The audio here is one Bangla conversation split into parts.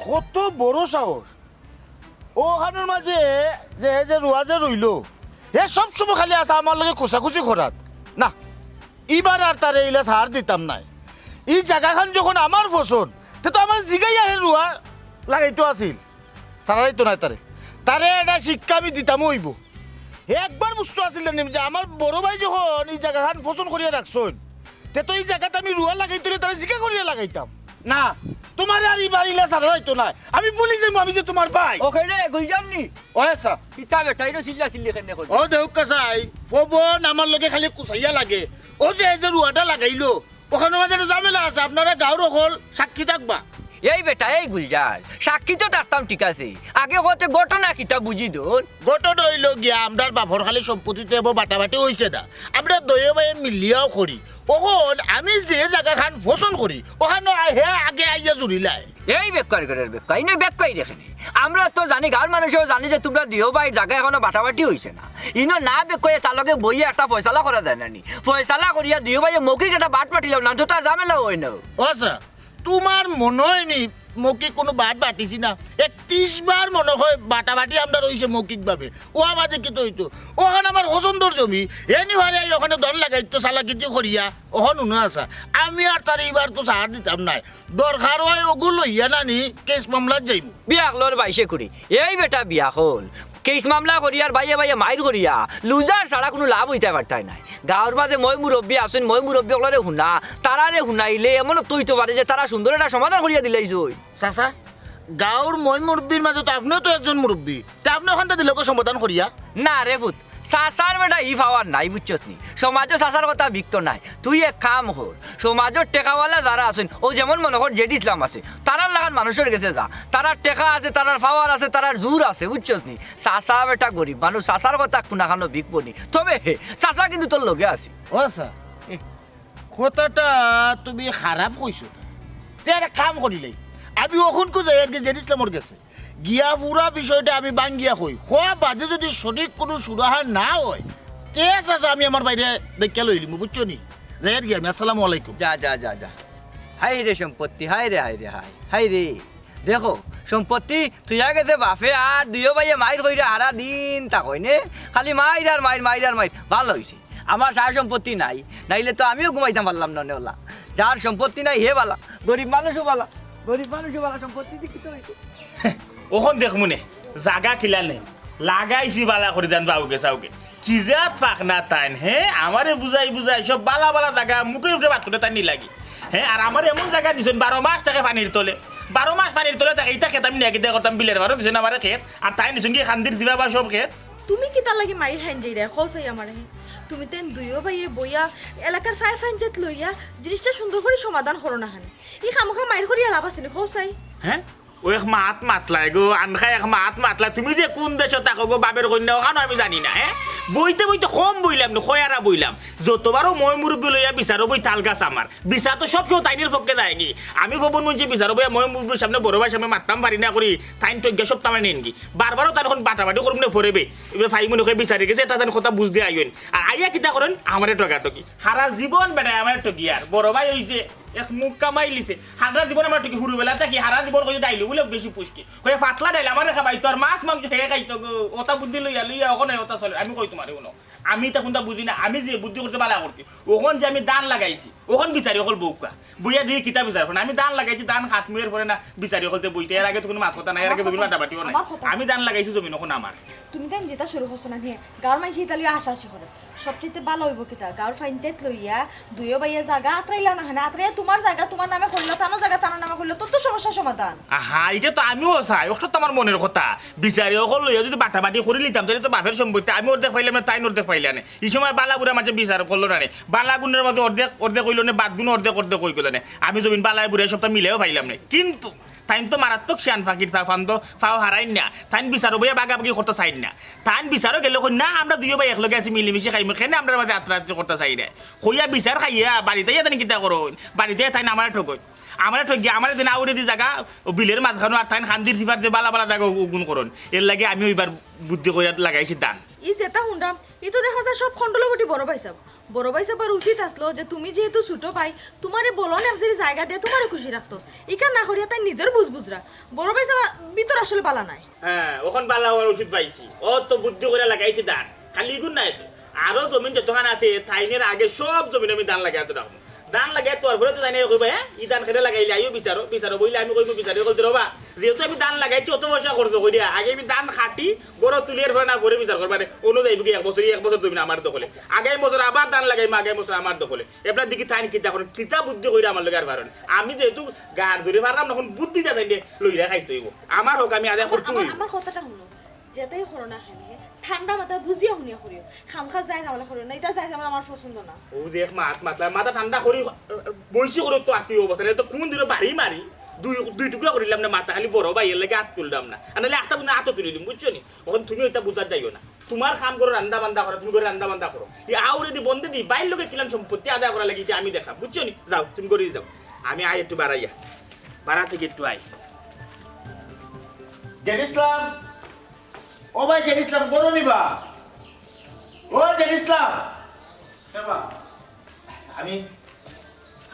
কত বড় সাহস ওখানের মাঝে যে যে রুয়া যে রইল হে সব সময় খালি আছে আমার লগে খুচাখুচি করাত না এবার আর তারে এইলা ছাড় দিতাম নাই এই জায়গাখান যখন আমার পছন্দ তে তো আমার জিগাই আহে রুয়া লাগাইতো আছিল সারাইতো নাই তারে তারে এটা শিক্ষা আমি দিতাম হইব একবার বুঝতে আসছিল যে আমার বড় ভাই যখন এই জায়গাখান পছন্দ করিয়া রাখছন তে তো এই জায়গাতে আমি রুয়া লাগাইতো তারে জিকা করিয়া লাগাইতাম না তোমার আর এই বাড়িলা সারা হইতো না আমি বলি যে আমি যে তোমার ভাই ওখানে গুলজার নি ও আচ্ছা কিতা বেটাইরো চিল্লা চিল্লি কেনে কই ও দেখ কাসাই পবন আমার লগে খালি কুচাইয়া লাগে ও যে যে রুয়াটা লাগাইলো ওখানে মাঝে ঝামেলা আছে আপনারা গাঁর হল সাক্ষী থাকবা এই বেটা এই গুলজার সাক্ষী তো থাকতাম ঠিক আছে আগে হতে ঘটনা কিতা বুঝি দোন ঘটনা হইল গিয়া আমরার বাপর খালি সম্পত্তিতে এবার বাটাবাটি হয়েছে না আমরা দয়ে ভাই মিলিয়াও করি ওখন আমি যে জায়গা খান পছন্দ করি ওখানে হে আগে আইয়া জুড়িলাই এই বেকার করে বেকার ইনে বেকাই দেখেনি আমরা তো জানি গাঁর মানুষও জানি যে তোমরা দিও ভাই জায়গা এখনো বাটাবাটি হয়েছে না ইনো না বেকয়ে তার লগে বইয়ে একটা ফয়সালা করা যায় না নি ফয়সালা করিয়া দিও ভাই মৌখিক একটা বাট পাঠিলাম না তো তার ঝামেলা হয় না আচ্ছা তোমার মনে হয়নি মৌখিক কোনো বাট বাটিছি না 31 বার মনে হয় বাটাবাটি আমরা রয়েছে মৌখিক ভাবে ও আমাদের কি তো হইতো ওখানে আমার পছন্দর জমি এনি ভারে ওখানে দল লাগাইতো সালাকিতি করিয়া ওখান উনো আসা আমি আর তার এইবার তো সাহায্য দিতাম নাই দরকার হয় ওগুলো লইয়া নানি কেস মামলার যাইব বিয়া হলোর বাইশে করি এই বেটা বিয়া হল কেস মামলা করিয়ার বাইয়ে বাইয়ে মাইর করিয়া লুজার ছাড়া কোনো লাভ হইতে পারতাই নাই গাঁৱৰ মাঝে মই মুরব্বী আছেন মই মুরব্বী সকলরে শুনা তারারে শুনাইলে এমন তৈতো পারে যে তারা সুন্দর একটা সমাধান করিয়া দিলেই জয় চাচা গাঁৱৰ মই মুরব্বীর মাঝে তো আপনিও তো একজন মুরব্বী তা আপনি ওখানটা দিলে সমাধান করিয়া না রে ভূত চাচার বেটা ই পাওয়ার নাই বুঝছস নি সমাজও চাচার কথা বিক্ত নাই তুই এক কাম কর সমাজের টেকাওয়ালা যারা আছেন ও যেমন মনে কর জেড ইসলাম আছে তারার লাগান মানুষের গেছে যা তারার টেকা আছে তারার পাওয়ার আছে তারার জোর আছে বুঝছস নি চাচা বেটা গরিব মানুষ চাচার কথা কোনাখানো বিকব নি তবে চাচা কিন্তু তোর লগে আছে ও স্যার কথাটা তুমি খারাপ কইছো তে একটা কাম করিলেই আমি ওখানকো যাই আর কি জেড ইসলামর গেছে গিয়া পুরা বিষয়টা আমি বাঙ্গিয়া কই খোয়া বাদে যদি সঠিক কোনো সুরাহা না হয় তে চাচা আমি আমার বাইরে দেখে লইলিম বুঝছো নি যাই আর কি আমি আসসালামু আলাইকুম যা যা যা যা হাই রে সম্পত্তি হাই রে হাই রে হাই হাই রে দেখো সম্পত্তি তুই গেছে বাপে আর দুইও ভাইয়ে মাইর কইরে হারা দিন তা কইনে খালি মাইর আর মাইর মাইর আর মাইর ভালো হয়েছে আমার সারা সম্পত্তি নাই নাইলে তো আমিও ঘুমাইতাম পারলাম না নেওলা যার সম্পত্তি নাই হে বালা গরিব মানুষও বালা গরিব মানুষও বালা সম্পত্তি কি তো হইছে ওখন দেখ মনে জাগা কিলা নেই লাগাইছি বালা করে দেন বাউকে চাউকে কি যা পাক না তাইন হে আমারে বুঝাই বুঝাই সব বালা বালা জায়গা মুখের উপরে ভাত করে তাই নি লাগি হ্যাঁ আর আমার এমন জায়গা দিছেন 12 মাস থাকে পানির তলে 12 মাস পানির তলে থাকে এইটা খেত আমি নিয়ে গিয়ে করতাম বিলের বারো দিছেন আমার খেত আর তাই নিছেন কি খান্দির দিবা বা সব খেত তুমি কি তার লাগি মাইর হাইন যাই রে খোসাই আমার তুমি তেন দুইও ভাইয়ে বইয়া এলাকার ফাইন জেত লইয়া জিনিসটা সুন্দর করে সমাধান করো না হানে ই খামখা মাইর করিয়া লাভ আছে নি খোসাই হ্যাঁ ও এক মাত মাতলাই গো আনখাই এক মাত মাতলাই তুমি যে কোন দেশত থাকো গো বাবের কন্যা ওখানে আমি জানি না হ্যাঁ বইতে বইতে কম বইলাম না খয়ারা বইলাম যতবারও মই মুরব্বী লইয়া বিচারো বই তাল গাছ আমার বিচার তো সবসময় তাইনের পক্ষে যায় কি আমি ভবন মঞ্চে বিচারো বই মই মুরব্বীর সামনে বড় ভাই সামনে মারতাম পারি না করি তাইন তো সব তামার নেন কি বারবারও তার এখন বাটাবাটি করুন না ফরেবে এবার ফাই মনে করে বিচারে গেছে এটা যেন কথা বুঝতে আইন আর আইয়া কিতা করেন আমারে টকি সারা জীবন বেটায় আমার টকি আর বড় ভাই হইছে এক মুখ কামাই লিছে হারা জীবন আমার টকি হুরু বেলা থাকি হারা জীবন কই ডাইলো বলে বেশি পুষ্টি হয়ে পাতলা ডাইল আমার খাবাই তোর মাছ মাংস খেয়ে খাইতো গো ওটা বুদ্ধি লইয়া লইয়া ওখানে ওটা চলে আমি কই তোমারে উনো আমি তা কোনটা বুঝি না আমি যে বুদ্ধি করতে বালা করছি ওখান যে আমি দান লাগাইছি ওখান বিচারি অকল বউকা বইয়া দিয়ে কিতা বিচার আমি দান লাগাইছি দান হাত মুয়ের পরে না বিচারি অকলতে বইতে এর আগে তো কোনো মাছ কথা নাই এর আগে বিভিন্ন বাটাবাটিও নাই আমি দান লাগাইছি জমিন ওখান আমার তুমি তাই যেটা শুরু করছো না নিয়ে গাঁর মাইছি ইতালিয়া আশা করে সবচেয়ে ভালো হইব কিতা গাঁর পঞ্চায়েত লইয়া দুইও ভাইয়া জায়গা আত্রাইলা না হানা আত্রাইয়া তোমার জায়গা তোমার নামে করলো তানো জায়গা তানোর নামে করলো তোর তো সমস্যা সমাধান আহা এটা তো আমিও চাই ওটা তো আমার মনের কথা বিচারি অকল লইয়া যদি বাটাবাটি করে নিতাম তাহলে তো বাপের সম্পত্তি আমি অর্ধেক পাইলাম না তাই অর্ধেক পাইলা না এই সময় বালাগুড়ার মাঝে বিচার করলো না বালাগুনের মধ্যে অর্ধেক অর্ধেক কইল না বাদগুণ অর্ধেক অর্ধেক কই গেল না আমি জমিন বালাই বুড়ে সবটা মিলেও পাইলাম না কিন্তু তাইন তো মারাত্মক শিয়ান ফাঁকির ফান্দ ফাও হারাইন না তাইন বিচারো বইয়া বাগাবাগি করতে চাই না তাইন বিচারও গেলে না আমরা দুইও ভাই একলগে আছি মিলিমিশি খাইম খেনে আমরা মাঝে আত্রাত্রি করতে চাই না হইয়া বিচার খাইয়া বাড়িতে জানি কিতা করো বাড়িতে তাইন আমার ঠকই আমার ঠকি আমার দিন আউরে দি জায়গা বিলের মাঝখানো আর তাইন খান্দির দিবার যে বালা বালা জায়গা গুণ করুন এর লাগে আমি ওইবার বুদ্ধি করে লাগাইছি দান ই যেটা শুনলাম ই তো দেখা যায় সব খণ্ডলগটি বড় ভাই সাবার উচিত আসলো যে তুমি যেহেতু ছোট ভাই তোমারে বলন এক জায়গা দিয়ে তোমারে খুশি রাখতো ইকা না করিয়া তাই নিজের বুঝরা বড় ভাই সাবা ভিতর আসলে বালা নাই হ্যাঁ ওখান বালা হওয়ার ওষুধ পাইছি ও তো বুদ্ধি করে লাগাইছে দান খালি গুণ নাই তো আরো জমিন যতখান আছে তাইনের আগে সব জমিন আমি দান লাগাই তো রাখবো দান লাগাই তোর ঘরে তো জানি কইবা হ্যাঁ ই দান খেতে লাগাইলে আইও বিচারো বইলে আমি কইব বিচারো করতে রবা যেহেতু আমি দান লাগাইছি অত পয়সা খরচ করি আগে আমি দান খাটি বড় তুলিয়ার ভরে না করে বিচার করবা অনুযায়ী এক বছর জমিন আমার দখলে আগামী বছর আবার দান লাগাইম আগামী বছর আমার দখলে এবার দিকে তাই কিতা করেন কিতা বুদ্ধি কইরা আমার লগে আর পারেন আমি যেহেতু গার ধরে পারলাম তখন বুদ্ধি দা তাই লইরা খাইতে হইব আমার হোক আমি আদায় করতে হইব আমার কথাটা শুনো যেটাই করো না খানে ঠান্ডা মাথা বুঝিয়া শুনিয়া করিও খামখা যাই জামালা করিও না এটা যাই জামালা আমার পছন্দ না ও দেখ মাথা ঠান্ডা করি বইছি করে তো আজকে অবস্থা তো কোন দিন বাড়ি মারি দুই টুকরা করিলাম না মাথা খালি বড় ভাইয়ের লাগে হাত তুললাম না নাহলে একটা বুঝে হাতও তুলিলাম বুঝছো নি তখন তুমি এটা বুঝার যাইও না তোমার কাম করো রান্দা বান্দা করো তুমি করে রান্দা বান্দা করো এই আউরে দি বন্ধে দি বাইর লোকে কিলাম সম্পত্তি আদায় করা লাগিছে আমি দেখা বুঝছো নি যাও তুমি করে যাও আমি আই একটু বাড়াইয়া বাড়া থেকে একটু আই জেন ইসলাম ও ভাই জেন ইসলাম করো নিবা ও জেন ইসলাম সেবা আমি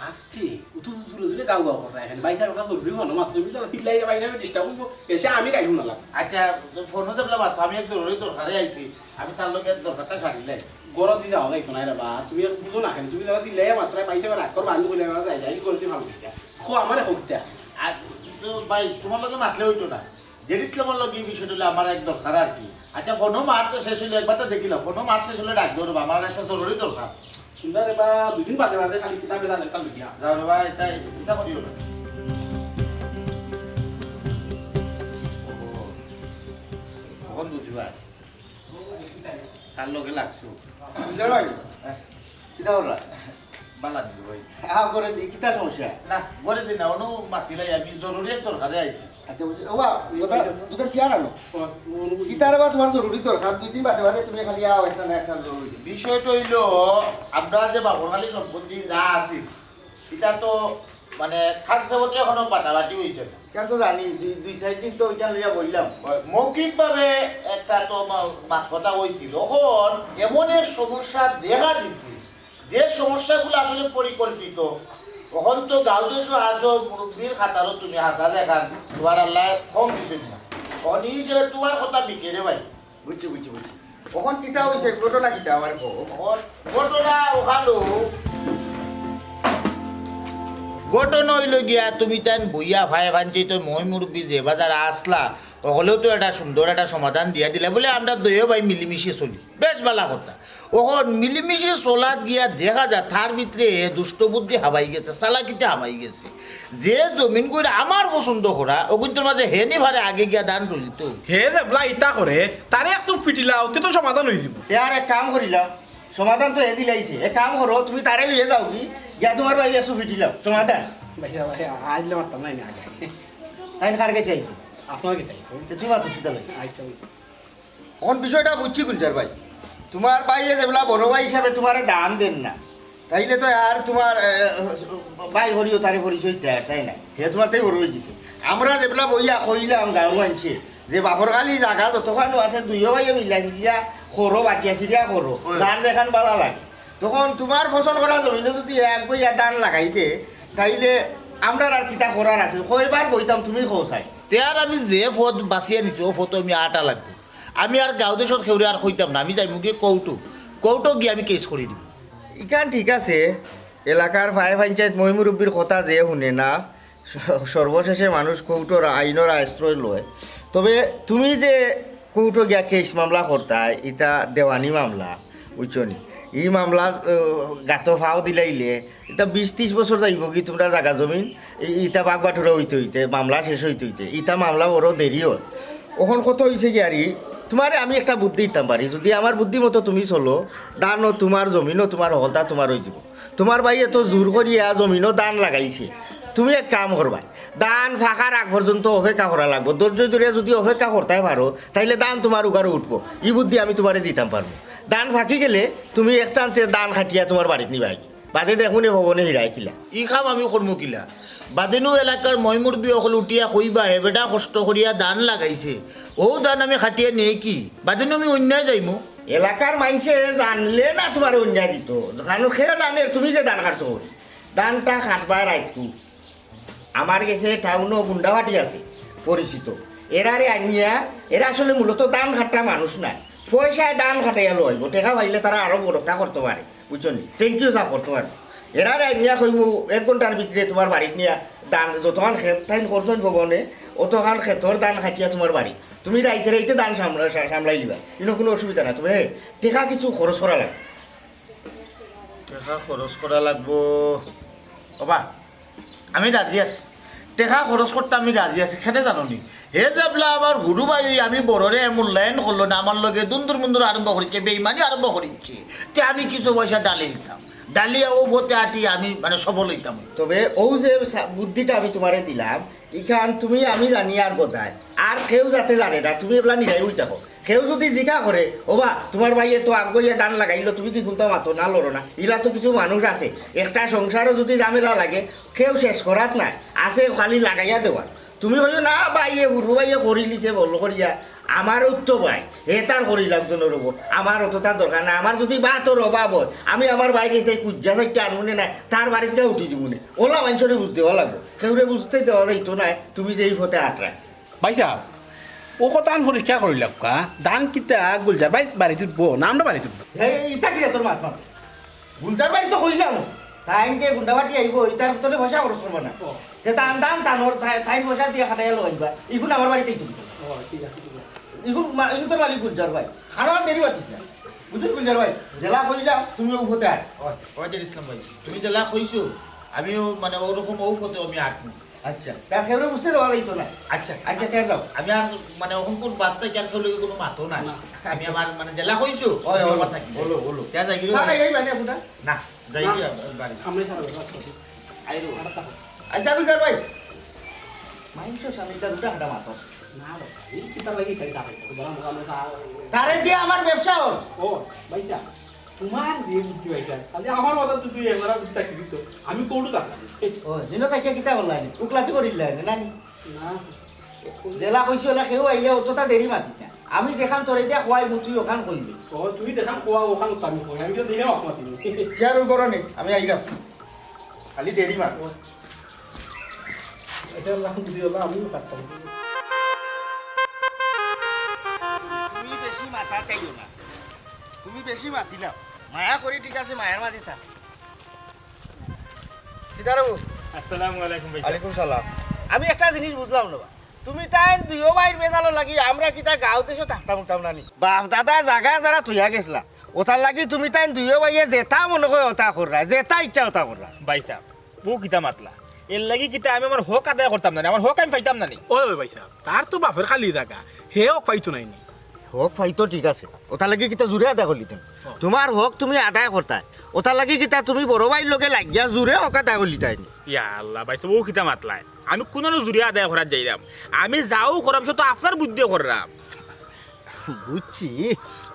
আসছি উতুল উতুল গাও গাও করে এখানে বাইসা কথা বলবি না মাত্র তুমি তো সিলাই বাইসা ডিস্টার্ব করব এসে আমি গাইব না লাগ আচ্ছা ফোন হতে বলা মাথা আমি এক জরুরি দরকারে আইছি আমি তার লগে দরকারটা সারিলে গরম দি দাও গাইতো না রে বা তুমি আর বুঝো না কেন তুমি দাও সিলাই মাত্র বাইসা রাখ কর বান্ধু বলে না যাই যাই করতে ভালো দিতা খো আমারে হকতা আর তো ভাই তোমার লগে মাতলে হইতো না জেন ইসলামের লগে এই বিষয়টা হলো আমার এক দরকার আর কি আচ্ছা ফোনও মার তো শেষ হইলে একবার তো দেখিলাম ফোনও মার শেষ হলে ডাক ধরবো আমার একটা জরুরি দরকার সুন্দর রে বা দুদিন বাদে বাদে খালি কিতাবে দাও একটা লিখিয়া যাও রে ভাই তাই চিন্তা করিও না কখন বুঝবা তার লগে লাগছো বুঝতে পারি কিতা বললা বালা দিল ভাই করে দি কিতা সমস্যা না বলে দিন না অনু মাতিলাই আমি জরুরি এক দরকারে আইছি আচ্ছা বুঝছি ও কথা দোকান চেয়ার আনো কিতার বা তোমার জরুরি দরকার 2 দিন বাদে বাদে তুমি খালি আও একটা না একটা জরুরি বিষয়টা হইল আমরা যে বাবরখালী সম্পত্তি যা আছে এটা তো মানে খাদ্যপত্র এখনো বাটাবাটি হয়েছে না কেন তো জানি 2-4 দিন তো ওইখান লইয়া বললাম মৌখিকভাবে একটা তো কথা হয়েছিল এখন এমন এক সমস্যা দেখা দিছে যে সমস্যাগুলো আসলে পরিকল্পিত এখন তো গাঁও দেশ আজও মুরব্বীর খাতারও তুমি হাসা দেখান তোমার আল্লাহ কম কিছু না অনি হিসেবে তোমার কথা বিকেরে ভাই বুঝছি কখন কিতা হয়েছে ঘটনা কিতা আমার ঘটনা ওখানো ঘটনা হইল গিয়া তুমি তান বইয়া ভাই ভাঞ্চি তো মই মুরব্বী যে বাজার আসলা হলেও তো একটা সুন্দর একটা সমাধান দিয়া দিলে বলে আমরা দুয়ো ভাই মিলিমিশি চলি বেশ ভালো কথা ওখন মিলিমিশি চলাত গিয়া দেখা যায় তার ভিতরে দুষ্ট বুদ্ধি হাবাই গেছে চালাকিতে হাবাই গেছে যে জমিন করে আমার পছন্দ করা ওগুলোর মাঝে হেনি ভারে আগে গিয়া দান রইল তো হে দেবলা ইটা করে তারে একদম ফিটিলা ওতে তো সমাধান হয়ে যাব আর এক কাম করিলাম সমাধান তো এদি লাইছে এক কাম করো তুমি তারে লইয়ে যাও কি গিয়া তোমার বাইরে একশো ফিটিলাম সমাধান বাইরা বাইরা আইলে মারতাম না আগে তাই কার কাছে আইছো আপনার কি তাই তুমি মাত্র সিধা লাগে আইছো এখন বিষয়টা বুঝছি গুলজার ভাই তোমার ভাইয়ে যেগুলা বড় ভাই হিসাবে তোমার দাম দেন না তাইলে তো আর তোমার ভাই হরিও তারে পরিচয় দেয় তাই না সে তোমার তাই বড় হয়ে গেছে আমরা যেগুলা বইয়া কইলাম গাঁও আনছে যে বাপরখালী জায়গা যতখানো আছে দুইও ভাইয়ে মিলাইছি দিয়া সরো বাটিয়াছি দিয়া করো দান দেখান ভালো লাগে তখন তোমার ফসল করা জমিনে যদি এক বইয়া দান লাগাইতে তাইলে আমরা আর কিতা করার আছে কয়বার বইতাম তুমি খোঁচাই তেয়ার আমি যে ফদ বাঁচিয়ে নিছো ও ফটো আমি আটা লাগবো আমি আর গাঁও দেশত খেউরে আর হইতাম না আমি যাইমু গিয়ে কৌটো গিয়ে আমি কেস করে দিব ইকান ঠিক আছে এলাকার ফাই পঞ্চায়েত মই মুরব্বীর কথা যে শুনে না সর্বশেষে মানুষ কৌটোর আইনের আশ্রয় লয় তবে তুমি যে কৌটো গিয়া কেস মামলা করতাই ইটা দেওয়ানি মামলা বুঝছো নি এই মামলা গাতো ফাও দিলাইলে এটা 20-30 বছর যাইব কি তোমরা জায়গা জমিন ইটা বাঘ বাঠুরা হইতে মামলা শেষ হইতে ইটা মামলা বড় দেরি হয় ওখন কত হয়েছে কি আর তোমারে আমি একটা বুদ্ধি দিতাম পারি যদি আমার বুদ্ধি মতো তুমি চলো দানও তোমার জমিনও তোমার হলতা তোমার হয়ে যাব তোমার ভাই এত জোর করিয়া জমিনও দান লাগাইছে তুমি এক কাম করবা দান ফাঁকার আগ পর্যন্ত অপেক্ষা করা লাগবো ধৈর্য ধরে যদি অপেক্ষা করতে পারো তাইলে দান তোমার উগারও উঠবো এই বুদ্ধি আমি তোমারে দিতাম পারবো দান ফাঁকি গেলে তুমি এক চান্সে দান খাটিয়া তোমার বাড়িতে নিবাই বাদে দেখুন ভবনে হিরাই কিলা ই খাম আমি করমু কিলা বাদেনো এলাকার মই মুরব্বী অকল উঠিয়া কইবা হেবেটা কষ্ট করিয়া দান লাগাইছে ও দান আমি খাটিয়া নিয়ে কি বাদেনো আমি অন্যায় যাইমু এলাকার মানুষে জানলে না তোমার অন্যায় দিত কারণ সে জানে তুমি যে দান খাচ্ছ দানটা খাটবার রাইতকু আমার কাছে টাউনও গুন্ডাবাটি আছে পরিচিত এরারে আনিয়া এরা আসলে মূলত দান খাটা মানুষ না পয়সায় দান খাটাইয়া লইব টেকা পাইলে তারা আরো বড়টা করতে পারে বুঝছেন থ্যাংক ইউ সা করতে পারে এরারে আনিয়া কইব 1 ঘন্টার ভিতরে তোমার বাড়িতে নিয়া দান যতক্ষণ ক্ষেত টাইম করছেন ভবনে অতক্ষণ ক্ষেতর দান খাটিয়া তোমার বাড়ি তুমি রাইতে রাইতে দান সামলাই দিবা কিন্তু কোনো অসুবিধা না তুমি টেকা কিছু খরচ করা লাগে টেকা খরচ করা লাগবো বাবা আমি রাজি আছি টেকা খরচ করতে আমি রাজি আছি খেতে জানো নি হে যাবলা আমার গুরু ভাই আমি বড়রে মূল্যায়ন করলো না আমার লগে দুন্দুর মুন্দুর আরম্ভ করেছে বেইমানি আরম্ভ করেছে তে আমি কিছু পয়সা ডালি দিতাম ডালিয়া ও বতে আটি আমি মানে সফল হইতাম তবে ও যে বুদ্ধিটা আমি তোমারে দিলাম ইখান তুমি আমি জানি আর কোথায় আর কেউ যাতে জানে না তুমি এগুলা নিরাই উই থাকো কেউ যদি জিজ্ঞা করে ওবা তোমার ভাইয়ে তো আগইয়া দান লাগাইলো তুমি কি শুনতে মাতো না লড়ো না ইলা তো কিছু মানুষ আছে একটা সংসারও যদি ঝামেলা লাগে কেউ শেষ করাত নাই আছে খালি লাগাইয়া দেওয়ার তুমি হইও না ভাইয়ে গুরু ভাইয়ে করি লিছে বল করিয়া আমার উত্তর ভাই হে তার করি লাগতো রব আমার অতটা দরকার না আমার যদি বা তোর অভাব হয় আমি আমার বাইরে সেই কুজ্জা থাকতে আনমনে নাই তার বাড়িতে উঠি যাবনে ওলা মানুষরে বুঝতে দেওয়া লাগবো কেউরে বুঝতে দেওয়া যাইতো নাই তুমি যে এই ফতে আটরায় ভাই সাহেব ও কথা পরিষ্কার করিলাম কা দান কিতা গুলজার বাড়ি তুলবো না আমরা বাড়ি তুলবো ইটা কি তোর মাছ মাছ গুন্ডার বাড়ি তো কইলাম তাই যে গুন্ডাবাটি আইব ইটার তোরে পয়সা খরচ করবো না যে দান দান টানোর তাই পয়সা দিয়ে খাটাই লইবা ইগুন আমার বাড়িতেই তুলবো ইগুন তোর মালিক গুলজার ভাই খাওয়ার দেরি পাচ্ছিস না বুঝলি গুলজার ভাই জেলা কই যাও তুমি উঠতে আয় ওয়াজের ইসলাম ভাই তুমি জেলা কইছো আমিও মানে ওরকম ঔষধে আমি আটবো আচ্ছা তা কেউরে বুঝতে দেওয়া যাইতো না আচ্ছা আচ্ছা কেন যাও আমি আর মানে ওরকম কোন বার্তা জ্ঞান করলে কোনো মাতো না আমি আমার মানে জেলা কইছো কথা কি বলো বলো কে যাই গিয়ে না এই মানে ফুটা না যাই গিয়ে বাড়ি আমরা সারা আইরো আচ্ছা গুলজার ভাই মাইনছো স্বামীটা দুটা হাঁটা মাতো না এই কিতা লাগি খাই খাই বলা আমরা তারে দিয়ে আমার ব্যবসা হল ও ভাই সাহেব তোমার যে বুদ্ধি ভাইটা তাহলে আমার কথা তো তুই একবার বুঝতে কি তো আমি কোড়ু থাকতাম ও জিনো তাকে কিতা করলাই উকলাতি করিলাই না না জেলা কইছো না কেউ আইলে অতটা দেরি মাতিস না আমি যেখান তোরে দিয়া খোয়াই তুই ওখান করবি ও তুই দেখান কোয়া ওখান আমি কই আমি তো দেখে অকমত দিই চেয়ার করো নি আমি আইলাম খালি দেরি মার এটা আল্লাহ বুঝি হলো আমিও কাটতাম তুমি বেশি মাথা চাইও না তুমি বেশি মাতিলা মায়া করি ঠিক আছে মায়ের মাঝে থাক সিদারু আসসালামু আলাইকুম ভাই ওয়ালাইকুম সালাম আমি একটা জিনিস বুঝলাম না তুমি তাই দুইও বাইর বেজালো লাগি আমরা কিতা গাঁও দেশও থাকতাম উঠতাম না নি বাপ দাদা জাগা যারা তুইয়া গেছলা ওটার লাগি তুমি তাই দুইও বাইয়ে যেটা মনে করে ওটা কররা যেটা ইচ্ছা ওটা কররা ভাই সাহেব ও কিতা মাতলা এর লাগি কিতা আমি আমার হক আদায় করতাম না আমার হক আমি পাইতাম না ওই ভাই সাহেব তার তো বাপের খালি জায়গা হেও পাইতো নাই নি হক ফাইতো ঠিক আছে ওটা লাগি কিতা জুড়ে আদায় করলি তুমি তোমার হক তুমি আদায় করতা ওটা লাগি কিতা তুমি বড় ভাইয়ের লগে লাগিয়া জুড়ে হক আদায় করলি তাই ইয়া আল্লাহ ভাই সাহেব ও কিতা মাতলাই আমি কোনো জুরিয়া আদায় করার যাইলাম আমি যাও করাম তো আপনার বুদ্ধিও করলাম বুঝছি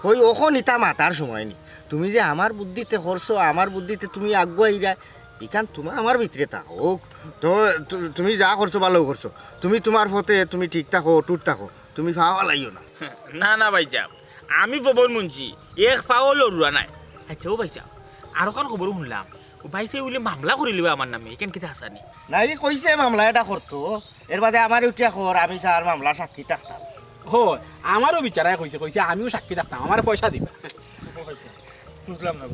ওই ওখন ইতা মাতার সময় নি তুমি যে আমার বুদ্ধিতে করছো আমার বুদ্ধিতে তুমি আগুয়াইরা এখান তোমার আমার ভিতরে থাকো তো তুমি যা করছো ভালো করছো তুমি তোমার ফতে তুমি ঠিক থাকো টুট থাকো তুমি পাওয়া লাগিও না না না ভাই সাহেব আমি পবন মুন্সি এক পাও লড়ুয়া নাই আচ্ছা ও ভাই সাহেব আর কোন খবর শুনলাম ও ভাই সাহেব বলে মামলা করে লিবা আমার নামে কেন কিতা আসানি না এই কইছে মামলা এটা করতো এর বাদে আমার উঠিয়া খবর আমি স্যার মামলা সাক্ষী থাকতাম হো আমারও বিচারায় কইছে আমিও সাক্ষী থাকতাম আমার পয়সা দিবা বুঝলাম না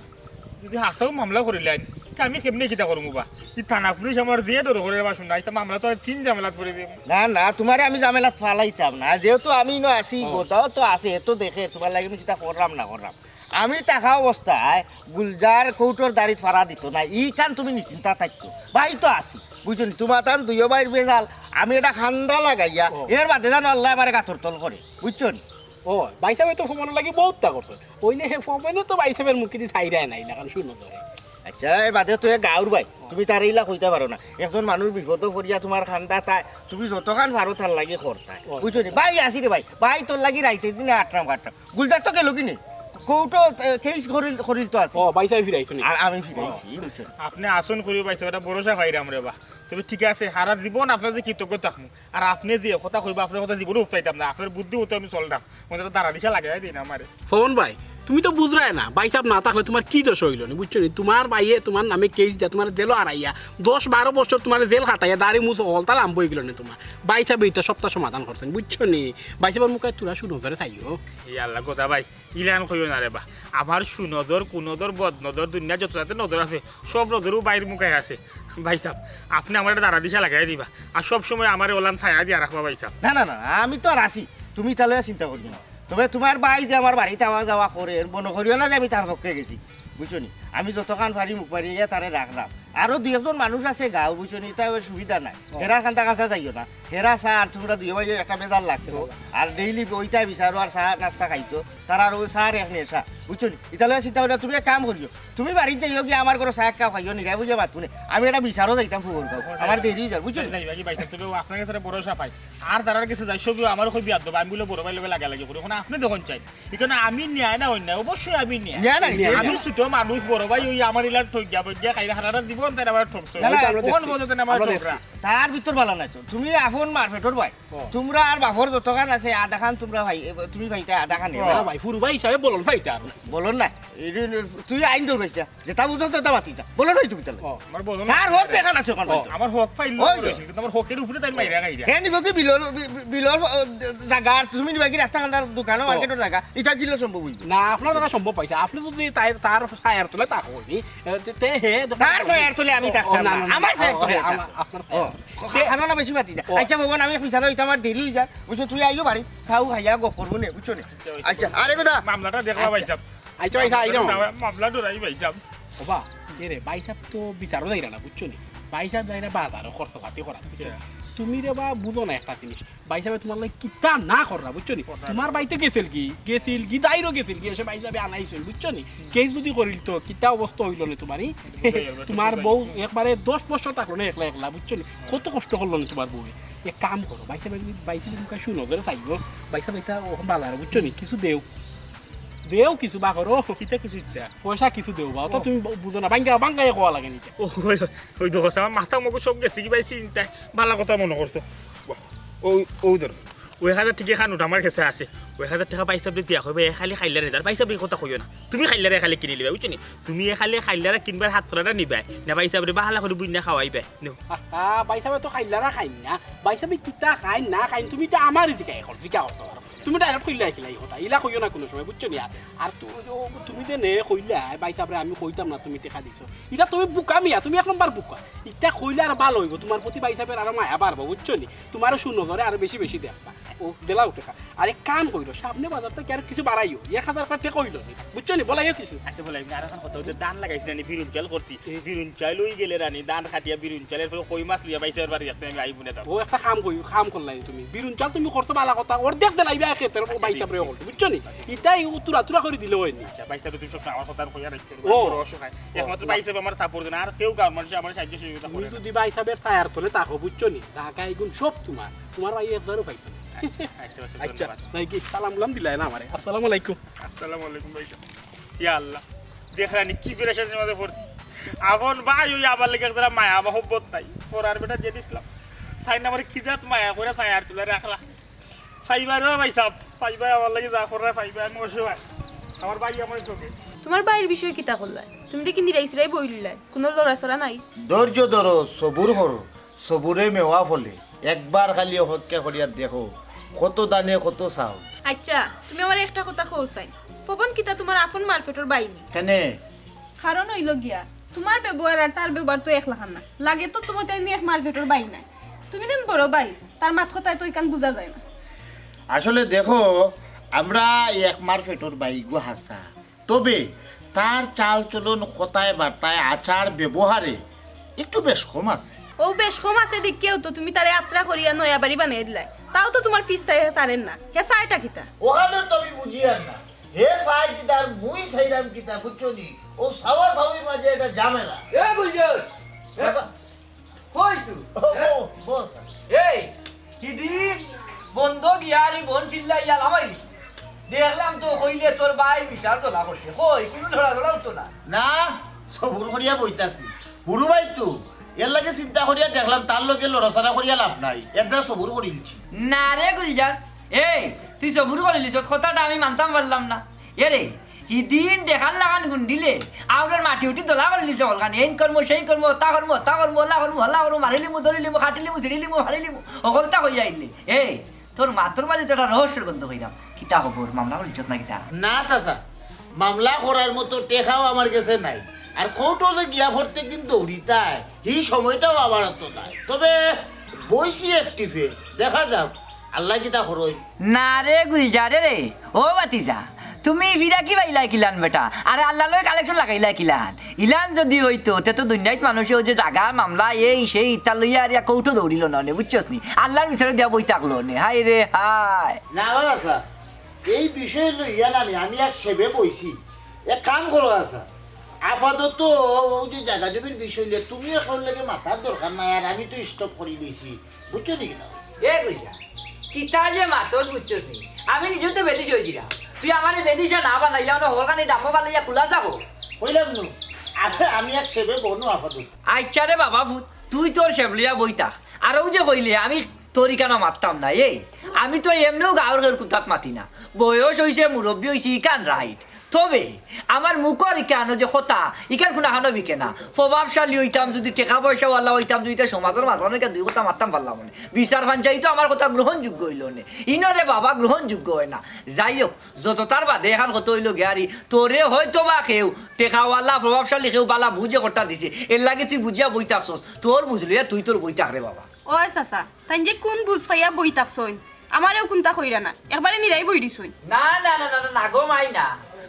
যদি হাসাও মামলা করিলেন আমি কেমনি কিতা করবো বা কি থানা পুলিশ আমার দিয়ে ডর করে বাসুন না এটা মামলা তো 3 ঝামেলাত করে দিব না না তোমারে আমি ঝামেলাত ফালাইতাম না যেহেতু আমি ন আছি গোটাও তো আছে এত দেখে তোমার লাগে আমি কিতা করলাম না করলাম আমি টাকা অবস্থায় গুলজার কৌটোর দাড়ি ফাড়া দিত না ই কান তুমি নিশ্চিন্তা থাকতো ভাই তো আছি বুঝছো তোমার তান দুইও বাইর বেজাল আমি এটা খান্দা লাগাইয়া এর বাদে জানো আল্লাহ আমার গাথর তল করে বুঝছো নি ও ভাই সাহেব তো ফোন লাগি বহুত তা করছে ওইলে হে ফোন তো ভাই সাহেবের মুখে দি থাইরায় নাই না কারণ শুনো ধরে আচ্ছা এর বাদে তো গাঁর ভাই তুমি তার এইলা কইতে পারো না একজন মানুষ বিপদ করিয়া তোমার খান্দা তাই তুমি যতখান ভালো তার লাগে করতাই বুঝছো নি ভাই আসি রে ভাই তোর লাগি রাইতে দিনে আটরাম কাটরাম গুলজার তো গেল কিনে কৌটো কেস করিল তো আছে ও ভাই সাহেব ফিরাইছো নি আর আমি ফিরাইছি বুঝছো আপনি আসন করি পাইছে এটা ভরসা পাইরাম রে বা তবে ঠিক আছে হারা দিব না আপনার যে কৃতজ্ঞ থাকবো আর আপনি যে কথা কইবা আপনার কথা দিব উঠাইতাম না আপনার বুদ্ধি মতো আমি চলতাম মনে তো দাঁড়া দিশা লাগাই দিন আমারে ফোন ভাই তুমি তো বুঝরাই না বাইসাব না থাকলে তোমার কি দোষ হইল না বুঝছো নি তোমার বাইয়ে তোমার নামে কেস দিয়া তোমার জেল হারাইয়া 10-12 বছর তোমার জেল খাটাইয়া দাড়ি মুছ হলতা লাম্ব হয়ে গেল না তোমার বাইসাব এইটা সপ্তাহ সমাধান করতেন বুঝছো নি বাইসাবার মুখে তোরা শুনো ধরে চাইও এই আল্লাহ কথা ভাই ইলান কইও না রে বা আমার সুনজর কুনজর বদনজর দুনিয়া যত যাতে নজর আছে সব নজরও বাইরের মুখে আছে ভাই সাহেব আপনি আমার দাঁড়া দিশা লাগাই দিবা আর সব সময় আমার ওলান ছায়া দিয়া রাখবা ভাই সাহেব না না না আমি তো আর আছি তুমি তাহলে চিন্তা করি না তবে তোমার ভাই যে আমার বাড়িতে আওয়া যাওয়া করে মনে করিও না যে আমি তার পক্ষে গেছি বুঝছো নি আমি যতক্ষণ পারি মুখ পারি গিয়ে তারে রাখলাম আরো 2-1 মানুষ আছে গাঁও বুঝছো নি তাই সুবিধা নাই হেরা খান্তা কাছা যাইও না হেরা চা আর তোমরা 2 ভাই একটা বেজার লাগতো আর ডেইলি ওইটাই বিচারো আর চা নাস্তা খাইতো তার আর ওই চা রেখ নেশা বুঝছো নি ইতালে চিন্তা করি তুমি এক কাম করিও তুমি বাড়িতে যাইও কি আমার ঘরে চা এক কাপ খাইও নিরা বুঝে মাত শুনে আমি এটা বিচারও যাইতাম ফুবর গাঁও আমার দেরি হয়ে যায় বুঝছো নি ভাই সাহেব তবে আপনার কাছে ভরসা পাই আর দাঁড়ার কাছে যাই সবই আমার কই বিয়াদ দেব আমি বলে বড় ভাই লগে লাগালাগি করি এখন আপনি দেখুন চাই এখানে আমি ন্যায় না অন্যায় অবশ্যই আমি ন্যায় আমি ছোট মানুষ বড় ভাই ওই আমার ইলার ঠক গিয়া বই গিয়া খাইরা হারারা দিব তাই আবার ঠকছো কোন বলতে আমার ঠকরা তার ভিতর ভালো নাই তো তুমি আপন মারপেটর ভাই তোমরা আর বাপর যতখান আছে আধা খান তোমরা ভাই তুমি ভাইতে আধা খান ভাই ফুরু ভাই হিসাবে বলুন ভাইটা আর বলো না তুই আইন দৌড়াইছ যেটা বুঝো তো তা মাতিটা বলো নাই তুমি তাহলে আমার বলো তার হোক দেখান আছে কোন আমার হক পাইল কিন্তু আমার হকের উপরে তাই মাইরা খাইরা হে নিব কি বিলর জায়গা তুমি নিবা কি রাস্তা কান্দার দোকান মার্কেটের জায়গা এটা দিলে সম্ভব হইবে না আপনার দ্বারা সম্ভব পাইছে আপনি যদি তার ছায়ার তোলে তা কইনি তে হে তার ছায়ার তোলে আমি থাকতাম না আমার ছায়ার তোলে আপনার খানা না বেশি মাতি না আচ্ছা ভগবান আমি বিচারো এটা আমার দেরি হয়ে যায় বুঝছো তুই আইও বাড়ি চাউ খাইয়া গপ করবো নে বুঝছো নে আচ্ছা আরে কথা মামলাটা দেখলা ভাই সাহেব আইছো ভাই আইনো মামলা ডরাই ভাই সাহেব বাবা এরে ভাই সাহেব তো বিচারও যাইরা না বুঝছো নি ভাই সাহেব যাইরা বাজারও খরচ পাতি করা তুমি রে বা বুঝো না একটা জিনিস ভাই সাহেব তোমার লাগে কিতা না কররা বুঝছো নি তোমার বাইতে গেছিল কি দাইরও গেছিল কি এসে ভাই সাহেব আনাইছিল বুঝছো নি কেস যদি করিল তো কিতা অবস্থা হইল না তোমারই তোমার বউ একবারে 10 বছর থাকলো না একলা একলা বুঝছো নি কত কষ্ট করলো না তোমার বউ এক কাম করো ভাই সাহেব মুখে শুনো ধরে চাইবো ভাই সাহেব এটা ওখান বাজারে বুঝছো নি কিছু দেও কিছু বা করো কিতা কিছু ইচ্ছা পয়সা কিছু দেও বা তো তুমি বুঝো না বাঙ্গাই কোয়া লাগে নিতে ওই দেখো আমার মাথা মুখ সব গেছে কি ভাই চিন্তায় ভালো কথা মনে করছো ওই ধর ওই 1000 টাকা খানুট আমার কাছে আছে ওই 1000 টাকা পাইসা দিয়া হবে খালি খাইলারে দার পাইসা কথা কইও না তুমি খাইলারে খালি কিনি লিবা বুঝছো নি তুমি খালি খাইলারে কিনবার হাত করাটা নিবাই না পাইসা বাহালা করে বুঝনা খাওয়াইবে বাইসাবে তো খাইলারা খাই না বাইসাবে কিতা খাই না খাই তুমি তো আমার দিকে এখন জিকা করতে পারো তুমি ডাইরেক্ট কইলাই কিলাই কথা ইলা কইও না কোনো সময় বুঝছো নি আর তুমি যে নে কইলা বাইসাবে আমি কইতাম না তুমি টেকা দিছো এটা তুমি বুকা মিয়া তুমি 1 নম্বর বুকা এটা কইলে আর ভালো হইব তোমার প্রতি বাইসাবের আর মায়া বাড়বো বুঝছো নি তোমারও শুনো ধরে আর বেশি বেশি দেখবা ও দেলা উঠে আরে কাম কইলো সামনে বাজার থেকে আর কিছু বাড়াইও 1000 টাকা কইলো বুঝছো নি বলাইও কিছু আচ্ছা বলাই আর এখন কথা হচ্ছে দান লাগাইছি না বিরুন চাল করছি বিরুন চাল লই গেলে রানি দান খাটিয়া বিরুন চালের পরে কই মাছ লিয়া বাইসার বাড়ি আপনি আমি আইবো না তা ও একটা কাম করলাই তুমি বিরুন চাল তুমি করতে ভালো কথা অর্ধেক দেলাইবা খেতে বাইসা প্রে করতে বুঝছো নি এটাই তুরা করে দিলে হই নি আচ্ছা বাইসা তুমি সব আমার কথা কইয়া রাখতে ও অসহায় একমাত্র বাইসা আমার থাপড় দেন আর কেউ গাঁর মানুষ আমার সাহায্য সহযোগিতা করে যদি বাইসাবের ছায়ার তোলে তাকো বুঝছো নি ঢাকায় গুণ সব তোমার ভাই একবারও পাইছো আচ্ছা নাই কি সালাম দিলাই না আমারে আসসালামু আলাইকুম ভাইসা ইয়া আল্লাহ দেখরানি কি বিরাশাতের মধ্যে পড়ছি আপন ভাই ওই আবার লেগে যারা মায়া মহব্বত তাই পড়ার বেটা যে দিছিলাম তাই না আমার কি জাত মায়া করে ছায়ার তুলে রাখলা ফাইবারও ভাই সাহেব ফাইবার আমার লাগে যা করে ফাইবার আমি অসহায় আমার ভাই আমার চোখে তোমার বাইরের বিষয় কিতা করলাই তুমি দেখি নিরাইছিলাই বইলিলাই কোনো লড়াচড়া নাই ধৈর্য ধরো সবুর করো সবুরে মেওয়া ফলে একবার খালি হত্যা করিয়া দেখো কত দানে কত চাও আচ্ছা তুমি আমার একটা কথা কইছাই ফবন কিতা তোমার আপন মারফেটর বাইনি কেনে কারণ হইল গিয়া তোমার ব্যবহার আর তার ব্যবহার তো এক লাখান না লাগে তো তোমার তাই এক মারফেটর বাই নাই তুমি দেন বড় বাই তার মাত কথায় তো ইকান বোঝা যায় না আসলে দেখো আমরা এক মারফেটর বাইগো হাসা তবে তার চাল চলন কথায় বার্তায় আচার ব্যবহারে একটু বেশ কম আছে ও বেশ কম আছে দেখেও তো তুমি তারে যাত্রা করিয়া নয়া বাড়ি বানিয়ে দিলাই তাও তো তোমার ফিস চাই সারেন না হে চাইটা কিতা ওখানে তো আমি বুঝি আর না হে চাই কিতার মুই চাইলাম কিতা বুঝছো নি ও সাওয়া সাওয়ি মাঝে একটা ঝামেলা এ গুলজার কই তুই বস এই কিদিন বন্ধ গিয়ারি বন চিল্লাইয়া লামাই দেখলাম তো কইলে তোর ভাই বিচার তো না করছে কই কোনো ধরা উঠতো না না সবুর করিয়া বইতাছি বুড়ু ভাই তো এর লাগে চিন্তা করিয়া দেখলাম তার লগে লড়াচড়া করিয়া লাভ নাই এটা সবুর করি দিচ্ছি না রে গুলজার এই তুই সবুর করিলিস কথাটা আমি মানতাম পারলাম না এরে ইদিন দেখান লাগান গুন্ডিলে আপনার মাটি উঠি দোলা করে লিছে অলখান এই কর্ম সেই কর্ম তা কর্ম হল্লা করবো মারিলিমু ধরিলিমু কাটিলিমু ছিড়িলিমু হারিলিমু অকলতা হইয়া আইলে এই তোর মাতর মাঝে তো একটা রহস্যের গন্ধ হইলাম কিতা খবর মামলা করলিছ না কিতা না চাচা মামলা করার মতো টেকাও আমার কাছে নাই আর কোর্টও যে গিয়া ভরতে কিন্তু দৌড়িতায় এই সময়টাও আবার এত নাই তবে বইছি অ্যাক্টিভে দেখা যাক আল্লাহ কিতা করই না রে গুলজারে রে ও বাতিজা তুমি ফিরা কি বাইলা কিলান বেটা আরে আল্লাহ লয় কালেকশন লাগাইলা কিলান ইলান যদি হইতো তে তো দুনিয়াত মানুষে যে জাগা মামলা এই সেই ইতা লইয়া আর কৌটো দৌড়িল না বুঝছস নি আল্লাহর বিচারে দিয়া বই থাকলো নে হাই রে হাই না আচ্ছা এই বিষয় লইয়া না আমি এক সেবে বইছি এক কাম করো আচ্ছা আপাতত ওই যে জায়গা জমির বিষয় নিয়ে তুমি এখন লেগে মাথার দরকার নাই আর আমি তো স্টপ করে দিয়েছি বুঝছো নাকি না এ গুলজা কিতা যে মাতস বুঝছস নি আমি নিজে তো বেদিস হইছিলাম তুই আমার বেদিসা না বানাইয়া না হরকানি ডাম্মা বানাইয়া কুলা যাবো কইলাম নু আমি এক সেবে বনু আপাতত আচ্ছা রে বাবা ভূত তুই তোর সেবলিয়া বইতা আর ও যে কইলে আমি তোরই কেন মারতাম না এই আমি তো এমনিও গাঁর ঘর কুতাত মাতি না বয়স হয়েছে মুরব্বী হয়েছে ইকান রাইট তবে আমার মুখর ইকান যে কথা ইকান কোনো হানো বিকে না প্রভাবশালী হইতাম যদি টাকা পয়সা ওয়ালা হইতাম যদি সমাজের মাঝখানে দুই কথা মারতাম পারলাম মনে বিচার ফাঞ্চাই তো আমার কথা গ্রহণযোগ্য হইল নে ইনরে বাবা গ্রহণযোগ্য হয় না যাই হোক যত তার বাদে এখন কত হইল গিয়ারি তোরে হয়তো বা কেউ টেকাওয়ালা প্রভাবশালী কেউ বালা বুঝে কথা দিছে এর লাগে তুই বুঝিয়া বই থাকছস তোর বুঝলি তুই তোর বই থাক রে বাবা ও চাচা তাই যে কোন বুঝ পাইয়া বই থাকছইন আমারেও কোনটা কইরা না একবারে নিরাই বই দিছইন না না না না না গো মাই না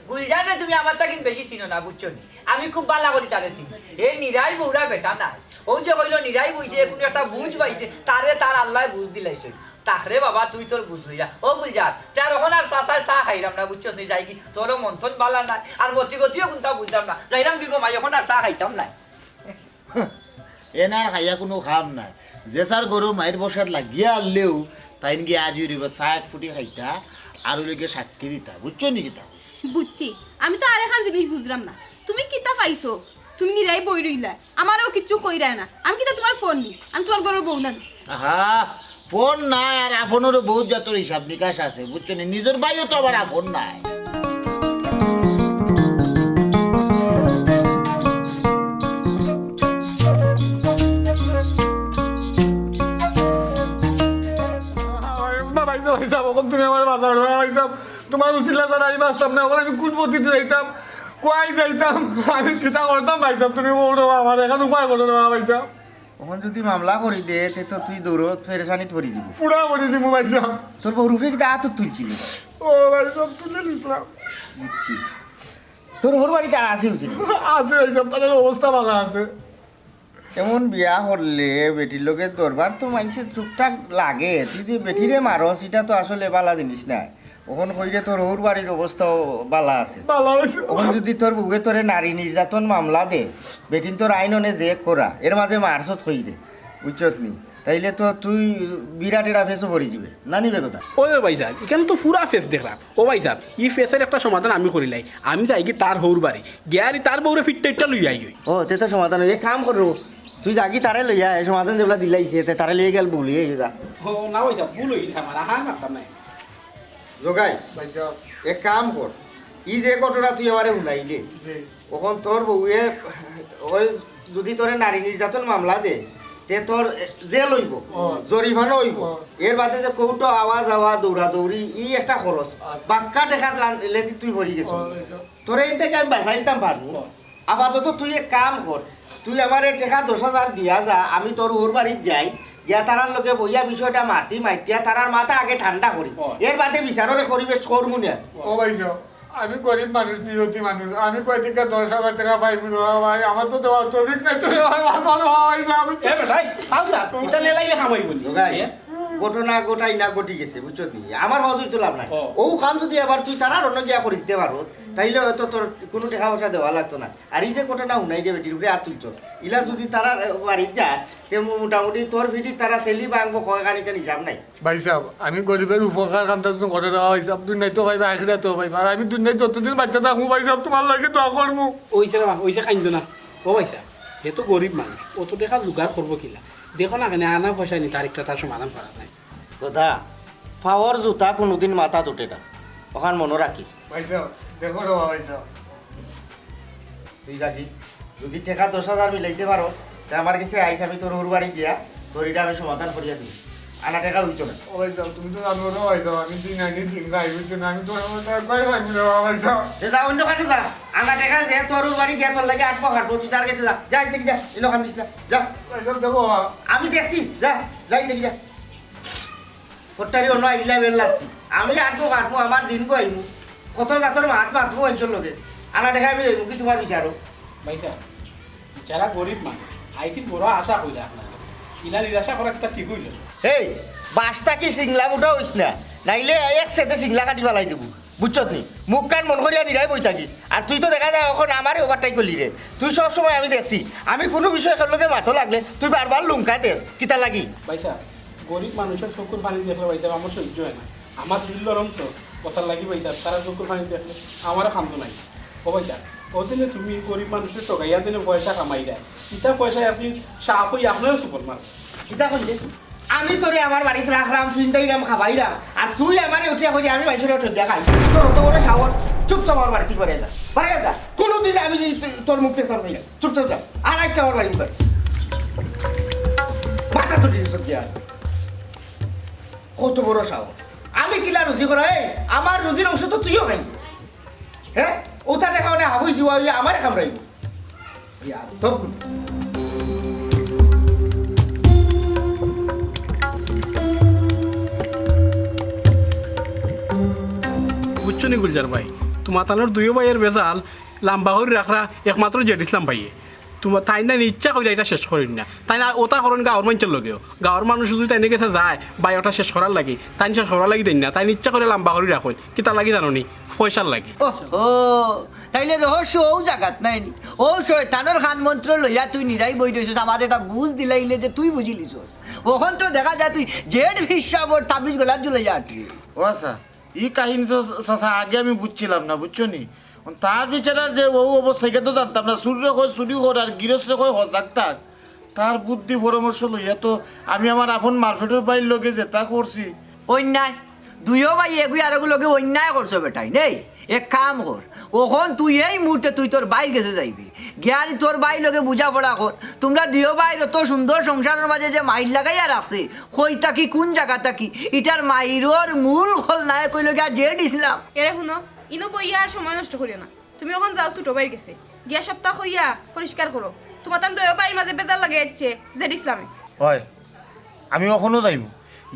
গুলজারে তুমি আমার তাকিন বেশি চিনো না বুঝছো নি আমি খুব বালা করি তারে তুমি এই নিরাই বউরা বেটা না ও যে কইলো নিরাই বইছে কোনো একটা বুঝ পাইছে তারে তার আল্লাহ বুঝ দিলাইছে তাকরে বাবা তুই তোর বুঝ লইয়া ও গুলজার তার ওখান আর চাচায় চা খাইলাম না বুঝছো নি যাই কি তোরও মন্থন বালা নাই আর গতি গতিও কোনটা বুঝলাম না যাইরাম কি গো মাই ওখান আর চা খাইতাম না এনার খাইয়া কোনো খাম নাই যে স্যার গরু মায়ের বসাত লাগিয়া আনলেও তাই গিয়ে আজ উড়িব চা এক ফুটি খাইতা আর ওইকে সাক্ষী দিতা বুঝছো নি কিতা বুঝছি আমি তো আরেকখান জিনিস বুঝলাম না তুমি কিতা পাইছো তুমি নিরাই বই রইলা আমারও কিচ্ছু কইরা না আমি কিতা তোমার ফোন নি আমি তোমার ঘরের বউ না আহা ফোন নাই আর আপনেরও বহুত জাতর হিসাব নিকাশ আছে বুঝছো নি নিজের বাইও তো আবার আপন নাই তুমি আমার বাঁচাও ভাইসাব তোমার উচিলা ছাড়া আমি বাঁচতাম না ওখানে আমি কোন পদ্ধতিতে যাইতাম কোয়াই যাইতাম আমি কিতা করতাম ভাইসাব তুমি বলো আমার এখন উপায় করো না ভাইসাব ওখান যদি মামলা করি দে তে তো তুই দৌড়ত ফেরেশানি ধরি যাবি পুরা করে দিব ভাইসাব তোর বউ রূপে কিন্তু আত তুলছিলি ও ভাইসাব তুলে নিছিলাম বুঝছি তোর ওর বাড়িতে আর আসি উচিত আছে ভাইসাব তাদের অবস্থা ভালো আছে এমন বিয়া করলে বেটির লোকের দরবার তো মানুষের টুকটাক লাগে তুই যে বেটিরে মারস এটা তো আসলে বালা জিনিস না ওখান কইলে তোর ওর বাড়ির অবস্থাও বালা আছে ভালো হয়েছে ওখান যদি তোর বুকে তোরে নারী নির্যাতন মামলা দে বেটিন তোর আইননে যে করা এর মাঝে মারছত হই দে বুঝছত নি তাইলে তো তুই বিরাট এরা ফেসও পড়ে যাবে না নিবে কথা ও ভাই সাহেব এখানে তো পুরা ফেস দেখলাম ও ভাই সাহেব ই ফেসের একটা সমাধান আমি করিলাই আমি যাই কি তার হৌর বাড়ি গিয়ারি তার বউরে ফিটটা ইটটা লই আই ও তে তো সমাধান হয়ে কাম করবো তুই যাগি তারে লইয়া এই সমাধান যেগুলা দিলাইছে তে তারে লিয়ে গেল বলি যা ও না ভাই সাহেব ভুল হইছে আমার আহা মারতাম নাই জগাই ভাইসাব এক কাম কর ই যে ঘটনা তুই আমারে শুনাইলে ওখন তোর বউয়ে ওই যদি তোরে নারী নির্যাতন মামলা দে তে তোর জেল হইব জরিমানা হইব এর বাদে যে কৌটো আওয়া যাওয়া দৌড়া দৌড়ি ই একটা খরচ বাক্কা টেকা লেতি তুই করি গেছ তোরে এই থেকে আমি বাঁচাই দিতাম পারবো আপাতত তুই এক কাম কর তুই আমার টেকা 10,000 দিয়া যা আমি তোর ওর বাড়ির যাই গিয়া তারার লোকে বইয়া বিষয়টা মাতিয়া তারার মাথা আগে ঠান্ডা করি এর বাদে বিচারের পরিবেশ করবো না ও ভাইসাব আমি গরিব মানুষ নিরতি মানুষ আমি কয় থেকে 10,000 টাকা পাইব না ভাই আমার তো দেওয়ার তৌফিক নাই তুই আমার বাঁচানো ভাইসাব এ বেটাই তাও স্যার এটা লেলাইলে খামাই বলি জগাই ঘটনা গোটাই না ঘটি গেছে বুঝছো নি আমার হদুই তো লাভ নাই ও কাম যদি আবার তুই তারার অন্য গিয়া করে দিতে পারো তাইলে হয়তো তোর কোনো টাকা পয়সা দেওয়া লাগতো না আর এই যে ঘটনা শুনাই যে বেটির উপরে হাত তুলছ ইলা যদি তারা বাড়ির যাস তে মোটামুটি তোর ভিটি তারা সেলি বাংবো কয়খানি কেন হিসাব নাই ভাইসাব আমি গরিবের উপকার কামটা তুমি করে দেওয়া ভাইসাব দুনিয়ায় তো ভাইবা আখড়া তো ভাইবা আর আমি দুনিয়ায় যতদিন বাচ্চা থাকবো ভাইসাব তোমার লাগে দোয়া করবো ওইসে খাইন্দ না ও ভাই সাহেব এ তো গরিব মানুষ অত টাকা জোগাড় করবো কিলা দেখো না কেন আনা পয়সা নি তার একটা তার সমাধান করা নাই কথা পাওয়ার জুতা কোনোদিন মাথা তোটে না ওখান মনে রাখিস ভাইসাব দেখো রে বাবা এটা তুই যাকি যদি টাকা 10,000 মিলাইতে পারো তা আমার কাছে আইস, আমি তোর ওর বাড়ি গিয়া তোর এটা আমি সমাধান করিয়া দিই। আনা টাকা হইতো না। ও ভাই যাও, তুমি তো জানো রে ভাই যাও, আমি দিন আনি দিন গাইবি না, আমি তোর মতো একবার ভাবি রে বাবা যাও। যা অন্য কাছে যা, আনা টাকা যে তোর ওর বাড়ি গিয়া তোর লাগে 8 পা কাটবো, তুই তার কাছে যা, যাই দেখি যা, ইনো কান দিস না, যা। ভাই যাও দেখো আমি দেখছি, যা যাই দেখি যা। তোরটারি অন্য আইলা বেল লাগতি, আমি 8 পা কাটবো, আমার দিন কইমু কত জাতর মাছ মাতবো অঞ্চল লগে, আনা টাকা আমি দেবো কি তোমার বিচারো? ভাই সাহেব যারা গরিব মানুষ আইতি বড় আশা কইরা আপনার ইলা নিরাশা করা একটা ঠিক হইল। এই বাসটা কি সিংলা উঠা হইস না, নাইলে এক সেটে সিংলা কাটি ফেলাই দেবো, বুঝছ তুই? মুখ কান মন করিয়া নিরাই বই থাকিস। আর তুই তো দেখা যায় এখন আমারই ওভারটাই করলি রে। তুই সব সময় আমি দেখছি, আমি কোনো বিষয় লোকে মাথো লাগলে তুই বারবার লুঙ্কা দেস, কিতা লাগি? ভাই সাহেব গরিব মানুষের চকুর পানি দেখলে ভাই সাহেব আমার সহ্য হয় না, আমার দিল নরম তো কথা লাগি ভাই সাহেব, তারা চকুর পানি দেখলে আমারও খান্ত নাই। ও ভাই সাহেব ওদিনে তুমি গরিব মানুষের টকাইয়া দিনে পয়সা কামাই দেয়, ইটা পয়সায় আপনি সাফ হই আপনারও সুপর মার। কিতা করলে? আমি তোরে আমার বাড়িতে রাখলাম, চিন্তাইরাম, খাবাইরাম, আর তুই আমারে উঠিয়া করি আমি মানুষের ঠকিয়া খাই। তোর অত বড় সাহস, চুপচাপ আমার বাড়িতে বাড়িয়ে যা, বাড়িয়ে যা। কোনোদিন আমি তোর মুখ দেখতাম চাই না, চুপচাপ যা, আর আজকে আমার বাড়ি মুখে মাথা তো দিয়েছ দিয়া। কত বড় সাহস! আমি কিলা রুজি করা, আমার রুজির অংশ তো তুইও খাই। হ্যাঁ ওটা টাকা মানে হাবুই জীবা হইলে আমারে কামড়াইব। তোর বুঝছো নি গুলজার ভাই, তোমার তানোর দুইও ভাইয়ের বেজাল লাম্বা করে রাখরা একমাত্র জেড ইসলাম ভাইয়ে। তোমার তাই না ইচ্ছা করে এটা শেষ করেন না, তাই না ওটা করেন গাঁর মানুষের লগেও। গাঁর মানুষ যদি তাই গেছে যায় বাই ওটা শেষ করার লাগে, তাই শেষ করার লাগি দেন না, তাই ইচ্ছা করে লাম্বা করে রাখুন। কি তার লাগি জানো নি? পয়সার লাগি। ও তাইলে রহস্য ও জাগাত নাই নি? ও শয়তানের খান মন্ত্র লইয়া তুই নিরাই বই দিছিস, আমার এটা বুঝ দিলাইলে যে তুই বুঝিলিছস। ওখন তো দেখা যায় তুই জেড হিসাবর তাবিজ গলার জুলাইয়া আটরি। ও আচ্ছা, এই কাহিনী তো চাচা আগে আমি বুঝছিলাম না, বুঝছো নি? তার বিচারার যে ও অবস্থা তো জানতাম না। চুরিরে কয় চুরি কর আর গৃহস্থরে কয় হজাক থাক। তার বুদ্ধি পরামর্শ লইয়া তো আমি আমার আপন মার্কেটের বাইর লগে যেটা করছি। অন্যায় দুইও ভাই এগুই আর লগে অন্যায় করছো বেটাই নেই। এক কাম কর, ওখন তুই এই মুহূর্তে তুই তোর বাই গেছে যাইবি, গিয়ারি তোর বাই লগে বুঝা পড়া কর। তোমরা দুইও ভাই অত সুন্দর সংসারের মাঝে যে মাইল লাগাইয়া রাখছে, কইতা কি কোন জায়গাটা কি ইটার মাইরর মূল হল নাই কইল গিয়া জেড ইসলাম। এরে শুনো, ইনো বইয়া আর সময় নষ্ট করিও না। তুমি ওখান যাও ছোট বাইর গেছে, গিয়া সপ্তাহ হইয়া পরিষ্কার করো। তোমার তান দয় বাইর মাঝে বেজার লাগে যাচ্ছে জেড ইসলামে। হয় আমি কখনো যাইব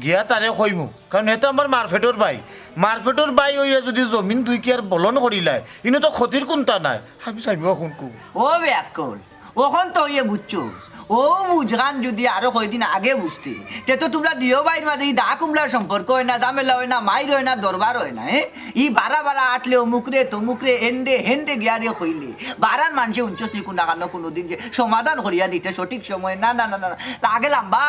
গিয়া তারে কইমু, কারণ এটা আমার মার্কেটের বাই। মার্কেটের বাই হইয়া যদি জমিন দুই কি আর বলন করিলাই, ইনো তো ক্ষতির কোনটা নাই। আমি চাইব এখন কু ও ব্যাকল ওখন তো ইয়ে বুঝছোস। ও বুঝগান যদি আরো কয়দিন আগে বুঝতে, তে তো তোমরা দুইও বাইর মাঝে দা কুমলার সম্পর্ক হয় না, জামেলা হয় না, মাইর হয় না, দরবার হয় না। ই বারা বারা আটলে অমুকরে তমুকরে হেন্ডে হেন্ডে গিয়ারে কইলে বারান মানুষে উঞ্চস নি কোনা কান্ন কোনোদিন যে সমাধান করিয়া দিতে সঠিক সময় না না না না আগে লাম্বা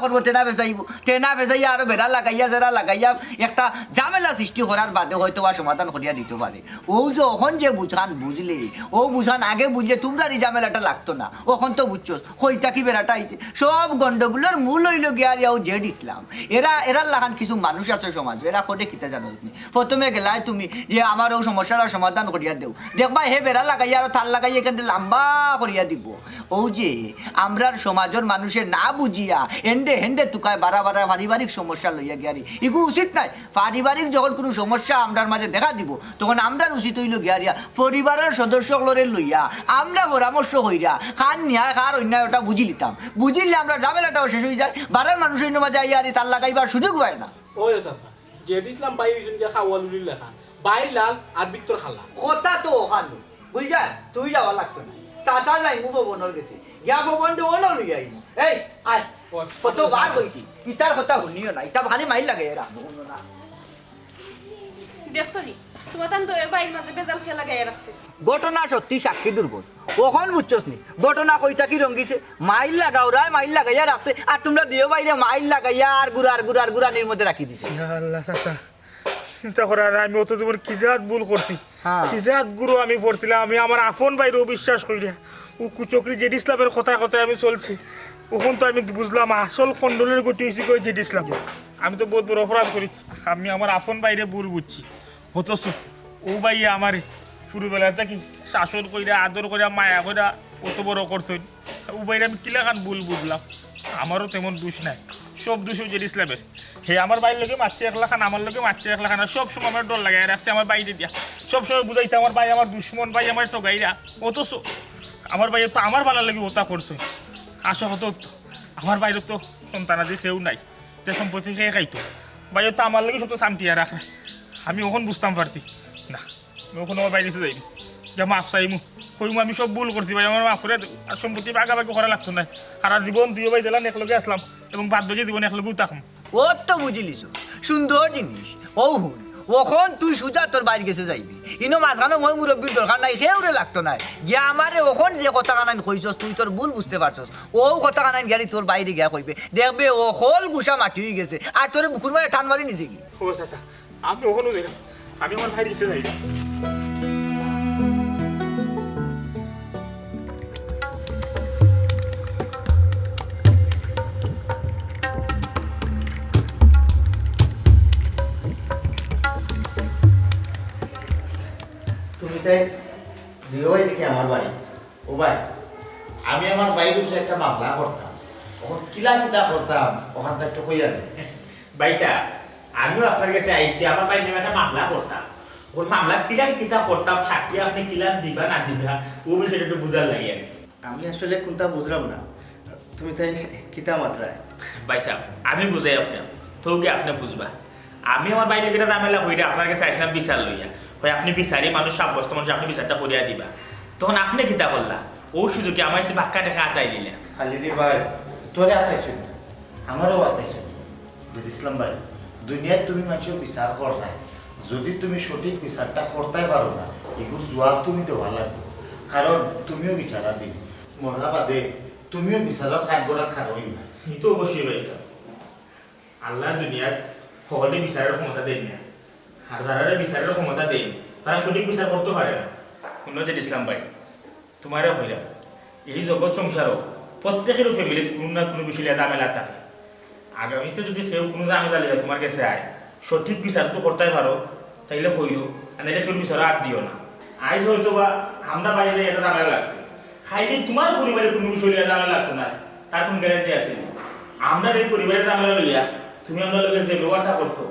করবো, তেনা বেচাইব, তেনা বেচাইয়া আরো বেড়া লাগাইয়া জেরা লাগাইয়া একটা ঝামেলা সৃষ্টি করার বাদে হয়তো বা সমাধান করিয়া দিতে পারে। ও যে ওখন যে বুঝান বুঝলে, ও বুঝান আগে বুঝলে তোমরা এই ঝামেলাটা লাগতো না। ওখন তো বুঝছো কইটা কি বেড়াটা আইছে। সব গন্ডগুলোর মূল হইল গিয়ারিয়াও জেড ইসলাম। এরা লাগান কিছু মানুষ আছে সমাজ, এরা কোটে কিতা জানো তুমি? প্রথমে গেলাই তুমি যে আমার ও সমস্যার সমাধান করিয়া দেও, দেখবা হে বেড়া লাগাইয়া আর তার লাগাই এখানে লম্বা করিয়া দিব। ও যে আমরার সমাজের মানুষের না বুঝিয়া হেন্ডে হেন্ডে তুকায় বারা বারা পারিবারিক সমস্যা লইয়া গিয়ারি, এগু উচিত নাই। পারিবারিক যখন কোনো সমস্যা আমরার মাঝে দেখা দিব, তখন আমরার উচিত হইল গিয়ারিয়া পরিবারের সদস্যগুলোরে লইয়া আমরা পরামর্শ হইয়া খান নিয়া কার অন্যায় ওটা বুঝি লিতাম। বুঝিলে আমরা ঝামেলাটাও শেষ হয়ে যায়, বারার মানুষের মাঝে আইয়া আর তার লাগাইবার সুযোগ পায় না। ও চাচা জেড ইসলাম বাই হইছেন যে খাওয়ালুলি লেখা, বাইর লাল আর ভিতর খালা। কথা তো ওখানে বুঝা তুই যাওয়া লাগতো না। চাচা যাই মু ভবনের গেছে, গিয়া ভবনটা ওনো লইয়া আইব। এই আয় কত বার হইছি, ইটার কথা শুনিও না, ইটা ভালো মাইল লাগে এরা না। দেখছো নি তোমার তান দয় বাইর মাঝে বেজার খেলা লাগাইয়া রাখছে। ঘটনা সত্যি সাক্ষী দুর্বল। ওখন বুঝছস নি ঘটনা কইতা কি রঙ্গিছে, মাইল লাগাও রায় মাইল লাগাইয়া রাখছে, আর তোমরা দিও বাইরে মাইল লাগাইয়া আর গুড়ার মধ্যে রাখি দিছে। আল্লাহ চাচা চিন্তা করে আর আমি অত তোমার কি জাত ভুল করছি, কি জাত গুরু আমি পড়ছিলাম। আমি আমার আপন বাইরেও বিশ্বাস করিয়া ও কুচকরি জেড ইসলামের কথায় কথায় আমি চলছি। ওখান তো আমি বুঝলাম আসল খণ্ডলের গতি হয়েছি কই জেড ইসলাম। আমি তো বহুত বড় অপরাধ করেছি, আমি আমার আপন বাইরে ভুল বুঝছি। হতস ও ভাইয়া আমার ছোটবেলা থেকে শাসন কইরা আদর কইরা মায়া কইরা কত বড় করছেন ও ভাইরা আমি কিলাখান ভুল বুঝলাম আমারও তেমন দোষ নাই সব দোষ হচ্ছে ইসলামের হে আমার বাইর লোকে মারছে 1 লাখ আমার লোকে মারছে 1 লাখ সব সময় আমার ডর লাগাই রাখছে আমার বাইরে দিয়া সব সময় বুঝাইছে আমার ভাই আমার দুশ্মন ভাই আমার টোকাইরা অথচ আমার ভাই তো আমার ভালো লাগে ওটা করছে আসা হতো আমার বাইরে তো সন্তানাদি কেউ নাই তে সম্পত্তি খেয়ে খাইতো ভাই তো আমার লাগে সব তো শান্তিয়া রাখে আমি ওখান বুঝতাম পারছি না আমি ওখানে আমার বাইরে যাই যে মাফ চাইমু কইমু আমি সব ভুল করছি ভাই আমার মাফ করে আর সম্পত্তি বাগাবাগি করা লাগতো না সারা জীবন দুই ভাই দিলাম একলগে আসলাম এবং বাদ বাকি জীবন একলগেও থাকুম ও তো বুঝিলিস সুন্দর জিনিস ও হুন ওখন তুই সুজা তোর বাড়ি গেছে যাইবি ইনো মাঝখানে মই মুরব্বীর দরকার নাই সেউরে লাগতো নাই গিয়া আমারে ওখন যে কথা কানাইন কইছস তুই তোর ভুল বুঝতে পারছস ও কথা কানাইন গেলি তোর বাইরে গিয়া কইবে দেখবে ও হল গুছা মাটি হয়ে গেছে আর তোরে বুকুর মারে টান মারি নিজে গিয়ে ও চাচা আমি ওখানেও যাই আমি আমার ভাইয়ের কাছে যাই তুমি তাই দুই ভাই দেখি আমার বাড়ি ও ভাই আমি আমার বাইরে বসে একটা মামলা করতাম ওখান কিলা করতাম ওখান থেকে একটু কইয়া দে ভাইসা আমিও আপনার কাছে আইসি আমার ভাই নিয়ে একটা মামলা করতাম ওর মামলা কিলান কিতা করতাম সাক্ষী আপনি কিলান দিবা না দিবা ও বিষয়টা একটু বুঝার লাগে আর কি আমি আসলে কোনটা বুঝলাম না তুমি তাই কিতা মাত্রায় ভাইসা আমি বুঝাই আপনার তো কি আপনি বুঝবা আমি আমার বাইরে যেটা ঝামেলা হইলে আপনার কাছে আইসলাম বিচার লইয়া হয় আপনি বিচারি মানুষ সাব্যস্ত মানুষ আপনি বিচারটা করিয়া দিবা তখন আপনি কিতা করলা ও শুধু কি আমার সে বাক্কা টাকা আতাই দিলেন খালি রে ভাই তোরে আতাইছো না আমারও আতাইছো ইসলাম ভাই দুনিয়ায় তুমি মানুষের বিচার কর নাই যদি তুমি সঠিক বিচারটা করতে পারো না এগুলো জবাব তুমি দেওয়া লাগবে কারণ তুমিও বিচারা দিন মরা বাদে তুমিও বিচারক খাট গড়াত খারই না এই তো অবশ্যই ভাইসা আল্লাহ দুনিয়ার সকলে বিচারের ক্ষমতা দেন না আর যারা বিচারের ক্ষমতা দেন তারা সঠিক বিচার করতে পারে না উন্নতি ইসলাম ভাই তোমারে হইরা এই জগৎ সংসারও প্রত্যেকের ফ্যামিলিতে কোনো না কোনো বিষয় ঝামেলা থাকে আগামীতে যদি কেউ কোনো ঝামেলা লিয়া তোমার কাছে আয় সঠিক বিচার তো করতে পারো তাইলে হইলো আর নাইলে সেই বিচারও আর দিও না আজ হয়তো বা আমরা বাইরে এটা ঝামেলা লাগছে খাইলে তোমার পরিবারে কোনো বিষয় লিয়া ঝামেলা লাগতো না তার কোনো গ্যারান্টি আছে আমরা এই পরিবারের ঝামেলা লইয়া তুমি আমরা লোকে যে ব্যবহারটা করছো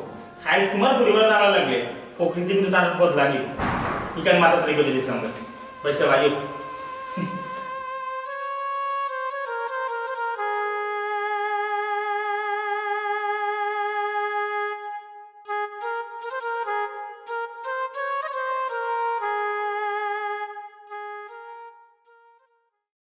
খাই তোমার পরিবারের ঝামেলা লাগলে প্রকৃতি কিন্তু তার বদলা নিব ইকান মাথা তৈরি করে দিয়েছিলাম পয়সা ভাইও